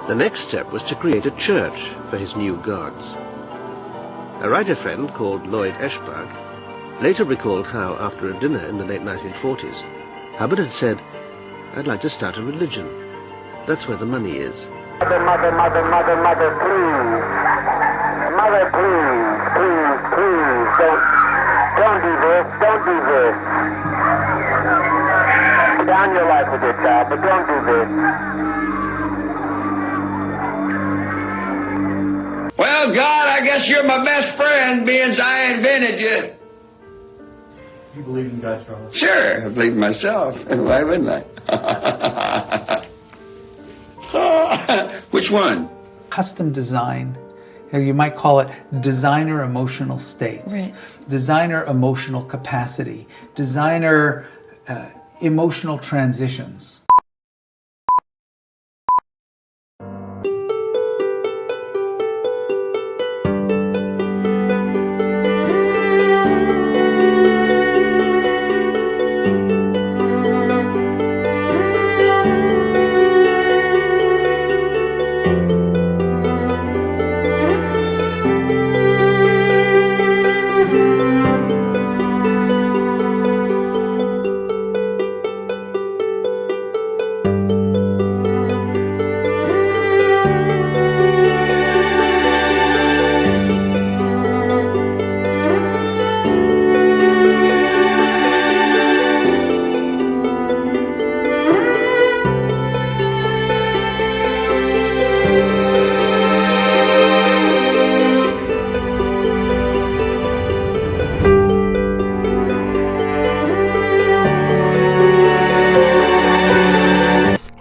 The next step was to create a church for his new gods. A writer friend called Lloyd Eschbach later recalled how, after a dinner in the late 1940s, Hubbard had said, "I'd like to start a religion. That's where the money is." Mother, please. Mother, please. Don't do this. Down your life with it, child, but don't do this. Well, God, I guess you're my best friend, being as I invented you. You believe in God, Charles? Sure, I believe in myself. Why wouldn't I? Which one? Custom design, or you might call it designer emotional states, Right. designer emotional capacity, designer emotional transitions.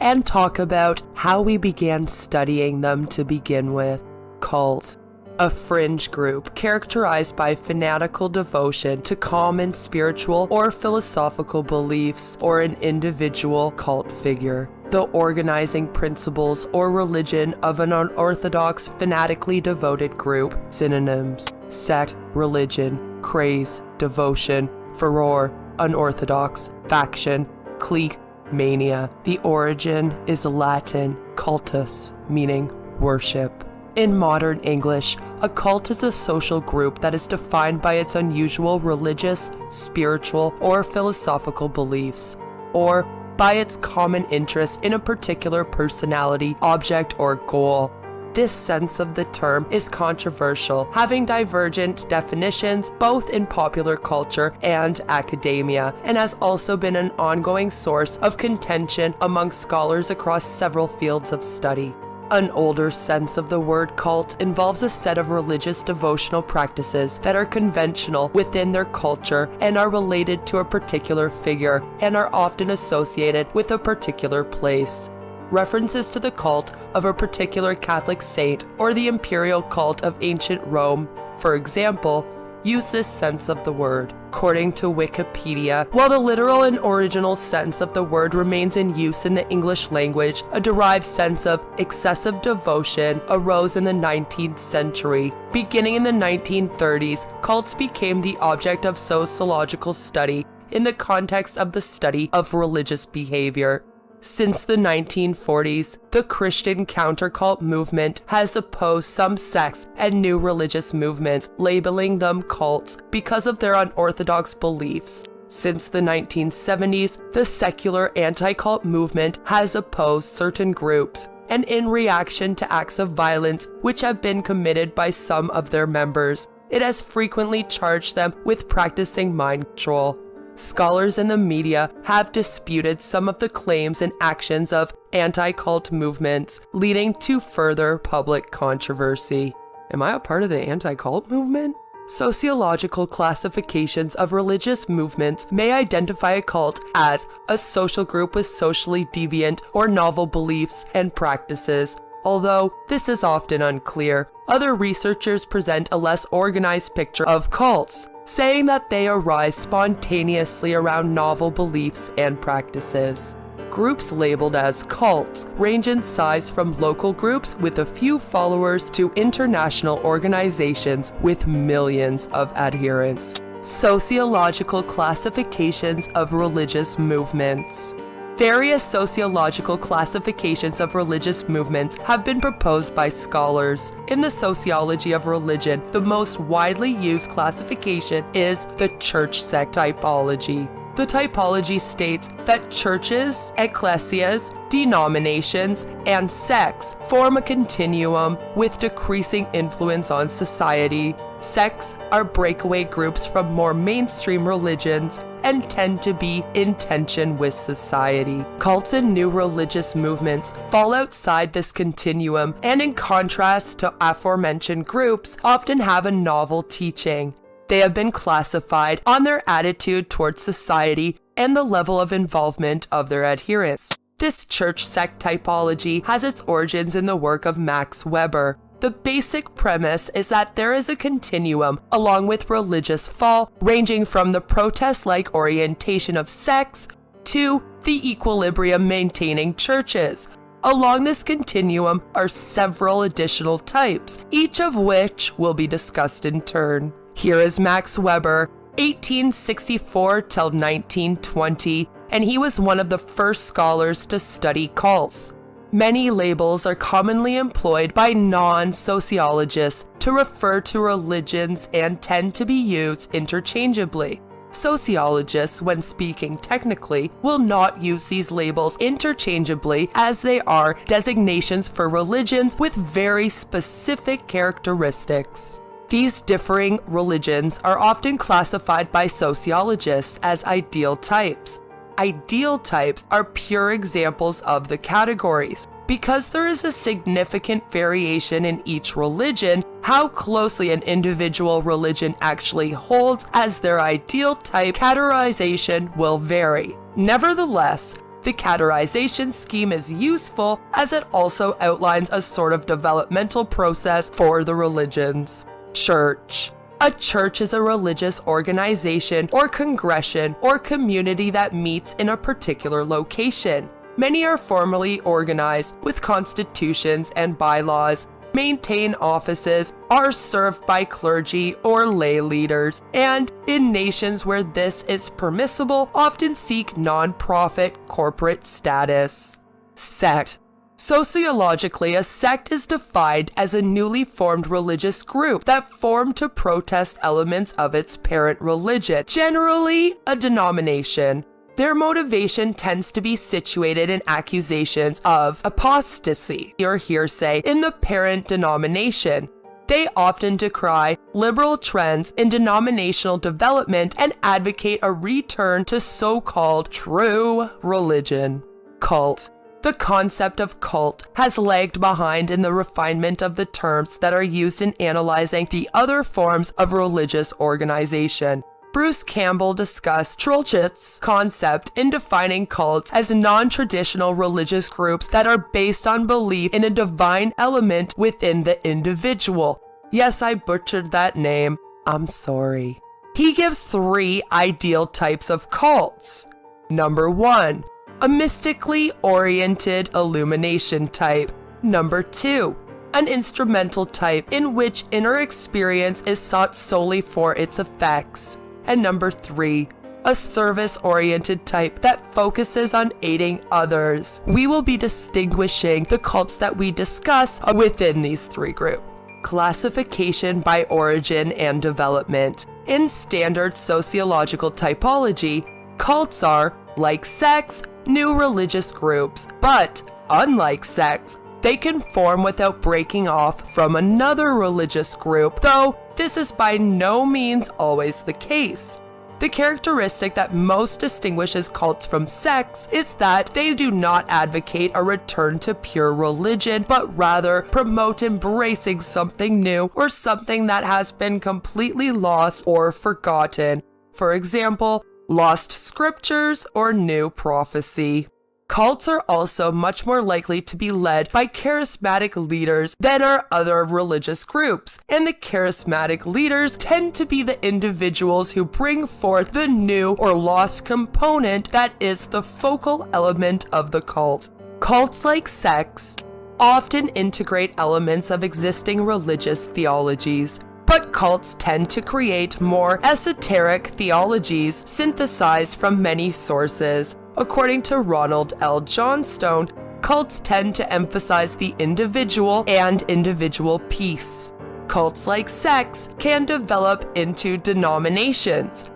And talk about how we began studying them to begin with. Cult. A fringe group characterized by fanatical devotion to common spiritual or philosophical beliefs or an individual cult figure. The organizing principles or religion of an unorthodox, fanatically devoted group. Synonyms: sect, religion, craze, devotion, furor, unorthodox, faction, clique, mania. The origin is Latin cultus, meaning worship. In modern English, a cult is a social group that is defined by its unusual religious, spiritual, or philosophical beliefs, or by its common interest in a particular personality, object, or goal. This sense of the term is controversial, having divergent definitions both in popular culture and academia, and has also been an ongoing source of contention among scholars across several fields of study. An older sense of the word cult involves a set of religious devotional practices that are conventional within their culture and are related to a particular figure and are often associated with a particular place. References to the cult of a particular Catholic saint or the imperial cult of ancient Rome, for example, use this sense of the word. According to Wikipedia, while the literal and original sense of the word remains in use in the English language, a derived sense of excessive devotion arose in the 19th century. Beginning in the 1930s, cults became the object of sociological study in the context of the study of religious behavior. Since the 1940s, the Christian countercult movement has opposed some sects and new religious movements, labeling them cults because of their unorthodox beliefs. Since the 1970s, the secular anti-cult movement has opposed certain groups, and in reaction to acts of violence which have been committed by some of their members, it has frequently charged them with practicing mind control. Scholars in the media have disputed some of the claims and actions of anti-cult movements, leading to further public controversy. Am I a part of the anti-cult movement? Sociological classifications of religious movements may identify a cult as a social group with socially deviant or novel beliefs and practices. Although this is often unclear, other researchers present a less organized picture of cults, saying that they arise spontaneously around novel beliefs and practices. Groups labeled as cults range in size from local groups with a few followers to international organizations with millions of adherents. Sociological classifications of religious movements. Various sociological classifications of religious movements have been proposed by scholars. In the sociology of religion, the most widely used classification is the church sect typology. The typology states that churches, ecclesias, denominations, and sects form a continuum with decreasing influence on society. Sects are breakaway groups from more mainstream religions and tend to be in tension with society. Cults and new religious movements fall outside this continuum and, in contrast to aforementioned groups, often have a novel teaching. They have been classified on their attitude towards society and the level of involvement of their adherents. This church sect typology has its origins in the work of Max Weber. The basic premise is that there is a continuum along with religious fall, ranging from the protest-like orientation of sects to the equilibrium maintaining churches. Along this continuum are several additional types, each of which will be discussed in turn. Here is Max Weber, 1864 till 1920, and he was one of the first scholars to study cults. Many labels are commonly employed by non-sociologists to refer to religions and tend to be used interchangeably. Sociologists, when speaking technically, will not use these labels interchangeably as they are designations for religions with very specific characteristics. These differing religions are often classified by sociologists as ideal types. Ideal types are pure examples of the categories. Because there is a significant variation in each religion, how closely an individual religion actually holds as their ideal type categorization will vary. Nevertheless, the categorization scheme is useful as it also outlines a sort of developmental process for the religions. Church. A church is a religious organization or congregation or community that meets in a particular location. Many are formally organized with constitutions and bylaws, maintain offices, are served by clergy or lay leaders, and in nations where this is permissible, often seek non-profit corporate status. Sect. Sociologically, a sect is defined as a newly formed religious group that formed to protest elements of its parent religion, generally a denomination. Their motivation tends to be situated in accusations of apostasy or hearsay in the parent denomination. They often decry liberal trends in denominational development and advocate a return to so-called true religion. Cult. The concept of cult has lagged behind in the refinement of the terms that are used in analyzing the other forms of religious organization. Bruce Campbell discussed Trotskist's concept in defining cults as non-traditional religious groups that are based on belief in a divine element within the individual. Yes, I butchered that name. I'm sorry. He gives 3 ideal types of cults. Number 1. A mystically oriented illumination type. Number 2. An instrumental type in which inner experience is sought solely for its effects. And number 3. A service-oriented type that focuses on aiding others. We will be distinguishing the cults that we discuss within these 3 groups. Classification by origin and development. In standard sociological typology, cults are, like sects, new religious groups, but, unlike sects, they can form without breaking off from another religious group, though this is by no means always the case. The characteristic that most distinguishes cults from sects is that they do not advocate a return to pure religion, but rather promote embracing something new or something that has been completely lost or forgotten. For example, lost scriptures or new prophecy. Cults are also much more likely to be led by charismatic leaders than are other religious groups, and the charismatic leaders tend to be the individuals who bring forth the new or lost component that is the focal element of the cult. Cults, like sects, often integrate elements of existing religious theologies, but cults tend to create more esoteric theologies synthesized from many sources. According to Ronald L. Johnstone, cults tend to emphasize the individual and individual peace. Cults like sects can develop into denominations.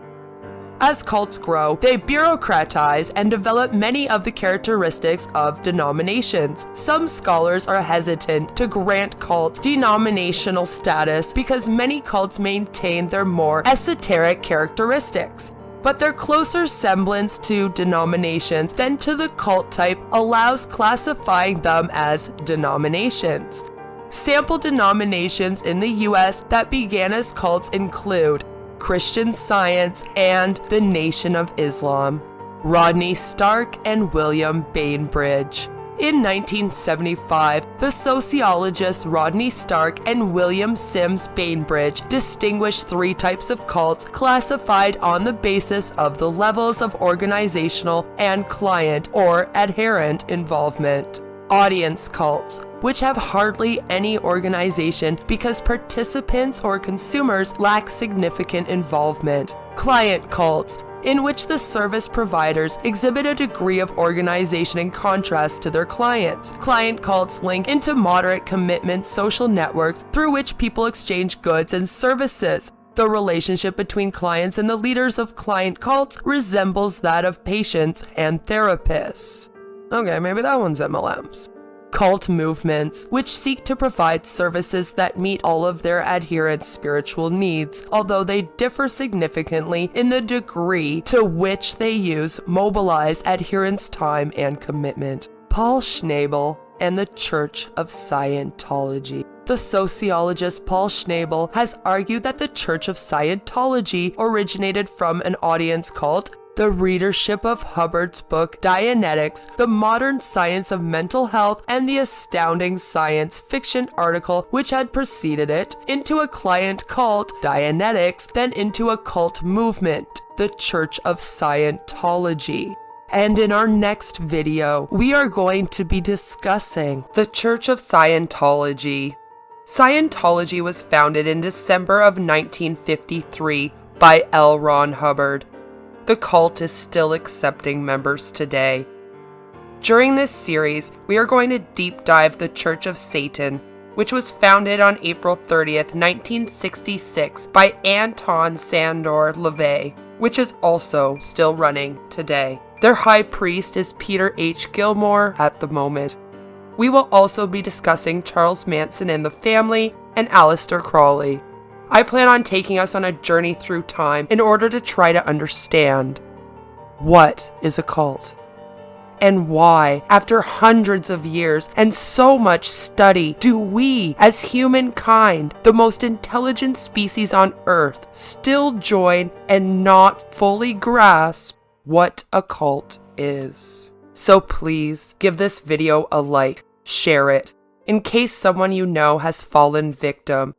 As cults grow, they bureaucratize and develop many of the characteristics of denominations. Some scholars are hesitant to grant cults denominational status because many cults maintain their more esoteric characteristics. But their closer semblance to denominations than to the cult type allows classifying them as denominations. Sample denominations in the US that began as cults include Christian Science and the Nation of Islam. Rodney Stark and William Bainbridge. In 1975, the sociologists Rodney Stark and William Sims Bainbridge distinguished three types of cults classified on the basis of the levels of organizational and client or adherent involvement. Audience cults, which have hardly any organization because participants or consumers lack significant involvement. Client cults, in which the service providers exhibit a degree of organization in contrast to their clients. Client cults link into moderate commitment social networks through which people exchange goods and services. The relationship between clients and the leaders of client cults resembles that of patients and therapists. Okay, maybe that one's MLMs. Cult movements, which seek to provide services that meet all of their adherents' spiritual needs, although they differ significantly in the degree to which they mobilize adherents' time and commitment. Paul Schnabel and the Church of Scientology. The sociologist Paul Schnabel has argued that the Church of Scientology originated from an audience cult, the readership of Hubbard's book Dianetics, The Modern Science of Mental Health, and the astounding science fiction article which had preceded it, into a client cult, Dianetics, then into a cult movement, the Church of Scientology. And in our next video, we are going to be discussing the Church of Scientology. Scientology was founded in December of 1953 by L. Ron Hubbard. The cult is still accepting members today. During this series, we are going to deep dive the Church of Satan, which was founded on April 30th, 1966 by Anton Sandor LaVey, which is also still running today. Their high priest is Peter H. Gilmore at the moment. We will also be discussing Charles Manson and the family and Aleister Crowley. I plan on taking us on a journey through time in order to try to understand what is a cult and why, after hundreds of years and so much study, do we, as humankind, the most intelligent species on Earth, still join and not fully grasp what a cult is. So please give this video a like, share it, in case someone you know has fallen victim.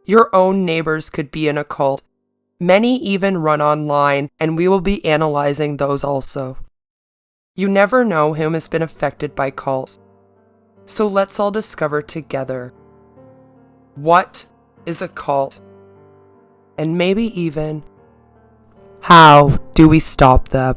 Your own neighbors could be in a cult. Many even run online, and we will be analyzing those also. You never know whom has been affected by cults. So let's all discover together what is a cult, and maybe even how do we stop them.